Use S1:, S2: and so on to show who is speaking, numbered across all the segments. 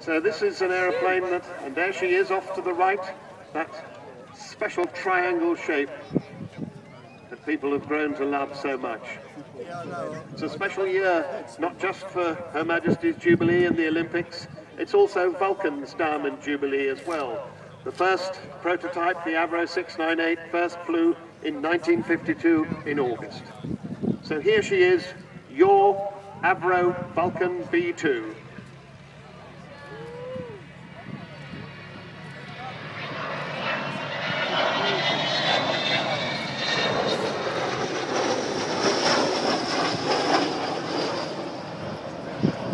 S1: So this is an aeroplane that, and there she is off to the right, that special triangle shape that people have grown to love so much. It's a special year, not just for Her Majesty's Jubilee and the Olympics, it's also Vulcan's Diamond Jubilee as well. The first prototype, the Avro 698, first flew in 1952 in August. So here she is, your Avro Vulcan B2.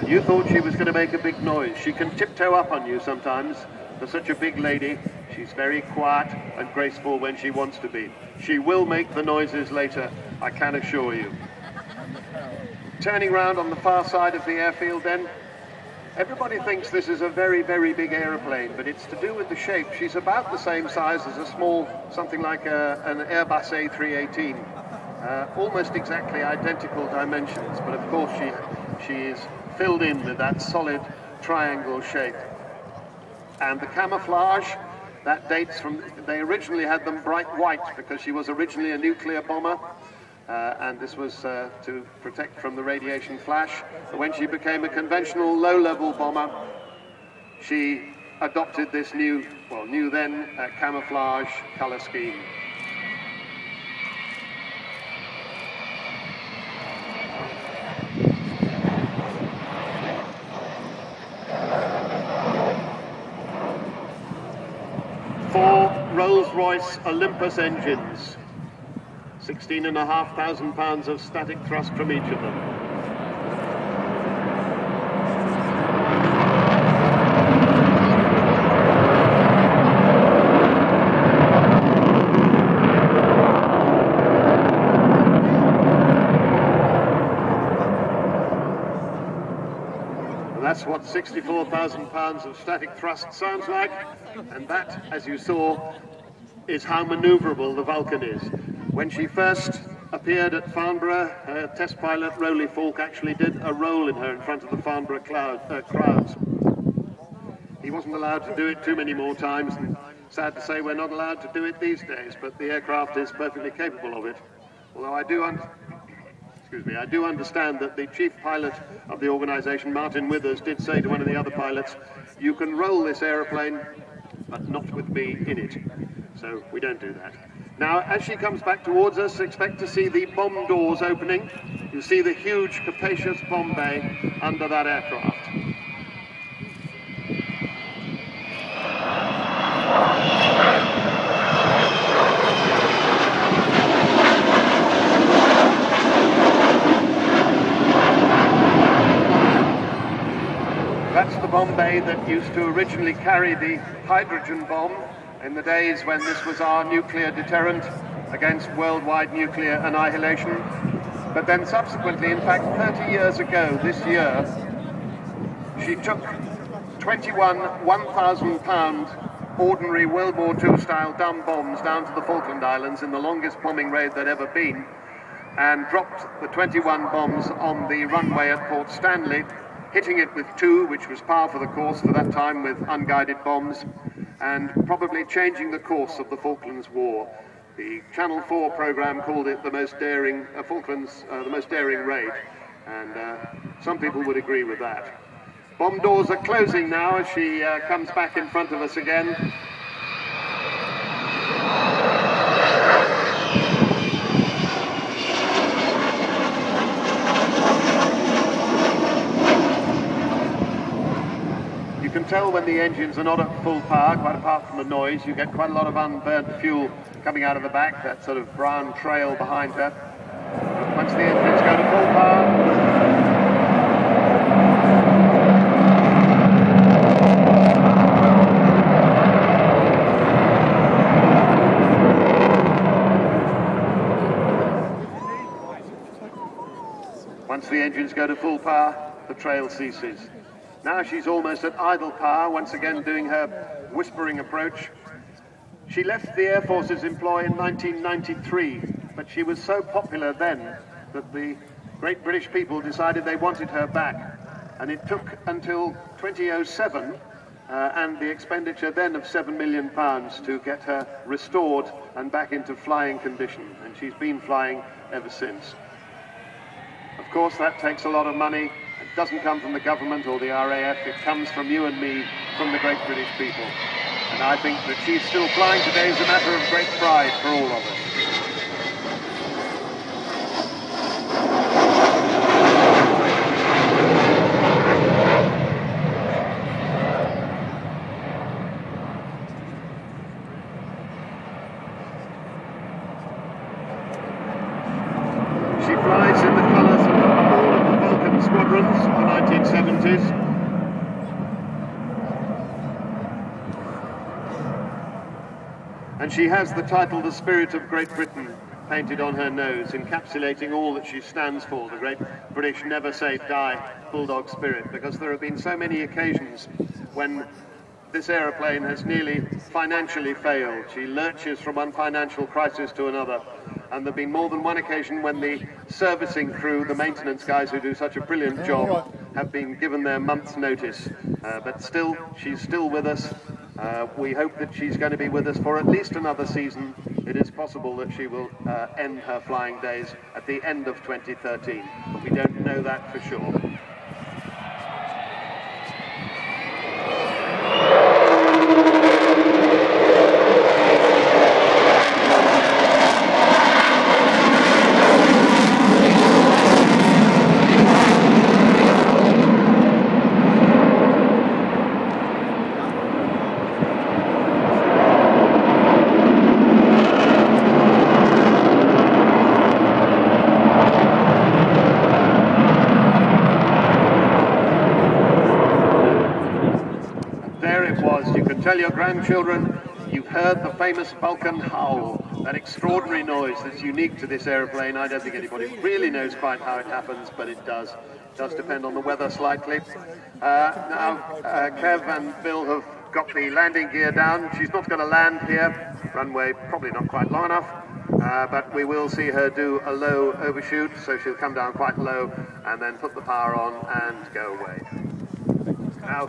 S1: You thought she was going to make a big noise. She can tiptoe up on you sometimes. For such a big lady, she's very quiet and graceful when she wants to be. She will make the noises later, I can assure you. Turning round on the far side of the airfield then, everybody thinks this is a very, very big aeroplane, but it's to do with the shape. She's about the same size as a small, something like an Airbus A318. Almost exactly identical dimensions, but of course she is filled in with that solid triangle shape. And the camouflage, that dates from, they originally had them bright white because she was originally a nuclear bomber, and this was to protect from the radiation flash. But when she became a conventional low-level bomber, she adopted this new then, camouflage color scheme. Four Rolls-Royce Olympus engines, 16,500 pounds of static thrust from each of them. That's what 64,000 pounds of static thrust sounds like, and that, as you saw, is how maneuverable the Vulcan is. When she first appeared at Farnborough, her test pilot, Rowley Falk, actually did a roll in her in front of the Farnborough crowds. He wasn't allowed to do it too many more times, and sad to say we're not allowed to do it these days, but the aircraft is perfectly capable of it. Although I do understand that the chief pilot of the organisation, Martin Withers, did say to one of the other pilots, "You can roll this aeroplane, but not with me in it." So we don't do that. Now, as she comes back towards us, expect to see the bomb doors opening. You see the huge, capacious bomb bay under that aircraft. That's the bomb bay that used to originally carry the hydrogen bomb in the days when this was our nuclear deterrent against worldwide nuclear annihilation. But then subsequently, in fact 30 years ago this year, she took 21 1,000-pound ordinary World War II style dumb bombs down to the Falkland Islands in the longest bombing raid there'd ever been, and dropped the 21 bombs on the runway at Port Stanley, hitting it with 2, which was par for the course for that time with unguided bombs, and probably changing the course of the Falklands War. The Channel 4 program called it the most daring, Falklands, the most daring raid, and some people would agree with that. Bomb doors are closing now as she comes back in front of us again. You can tell when the engines are not at full power, quite apart from the noise. You get quite a lot of unburnt fuel coming out of the back, that sort of brown trail behind her. Once the engines go to full power, the trail ceases. Now she's almost at idle power, once again doing her whispering approach. She left the Air Force's employ in 1993, but she was so popular then that the great British people decided they wanted her back. and it took until 2007 and the expenditure then of £7 million to get her restored and back into flying condition, and she's been flying ever since. Of course, that takes a lot of money. It doesn't come from the government or the RAF, it comes from you and me, from the great British people. And I think that she's still flying today is a matter of great pride for all of us. She flies in the colours of all of the Vulcan squadrons of the 1970s. And she has the title, The Spirit of Great Britain, painted on her nose, encapsulating all that she stands for, the great British never say die bulldog spirit, because there have been so many occasions when this aeroplane has nearly financially failed. She lurches from one financial crisis to another, and there have been more than one occasion when the servicing crew, the maintenance guys who do such a brilliant job, have been given their month's notice. But still, she's still with us. We hope that she's going to be with us for at least another season. It is possible that she will end her flying days at the end of 2013. We don't know that for sure. There it was. You can tell your grandchildren you've heard the famous Vulcan howl, that extraordinary noise that's unique to this aeroplane. I don't think anybody really knows quite how it happens, but it does. It does depend on the weather slightly. Now, Kev and Bill have got the landing gear down. She's not going to land here. Runway probably not quite long enough, but we will see her do a low overshoot, so she'll come down quite low and then put the power on and go away. Now,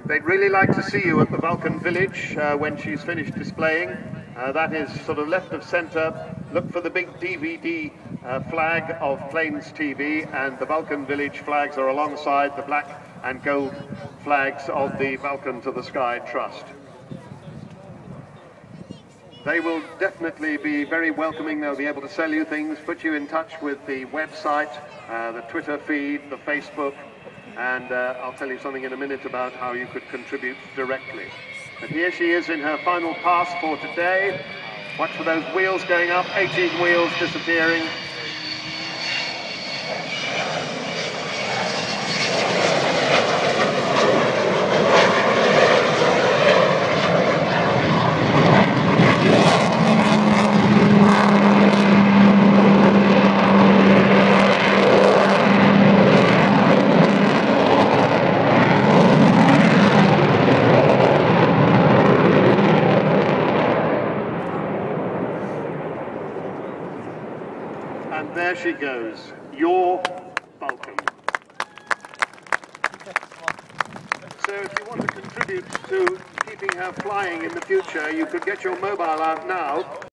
S1: they'd really like to see you at the Vulcan Village when she's finished displaying. That is sort of left of centre. Look for the big DVD flag of Plains TV, and the Vulcan Village flags are alongside the black and gold flags of the Vulcan to the Sky Trust. They will definitely be very welcoming. They'll be able to sell you things, put you in touch with the website, the Twitter feed, the Facebook, and I'll tell you something in a minute about how you could contribute directly. But here she is in her final pass for today. Watch for those wheels going up, 18 wheels disappearing. And there she goes, your Vulcan. So if you want to contribute to keeping her flying in the future, you could get your mobile out now.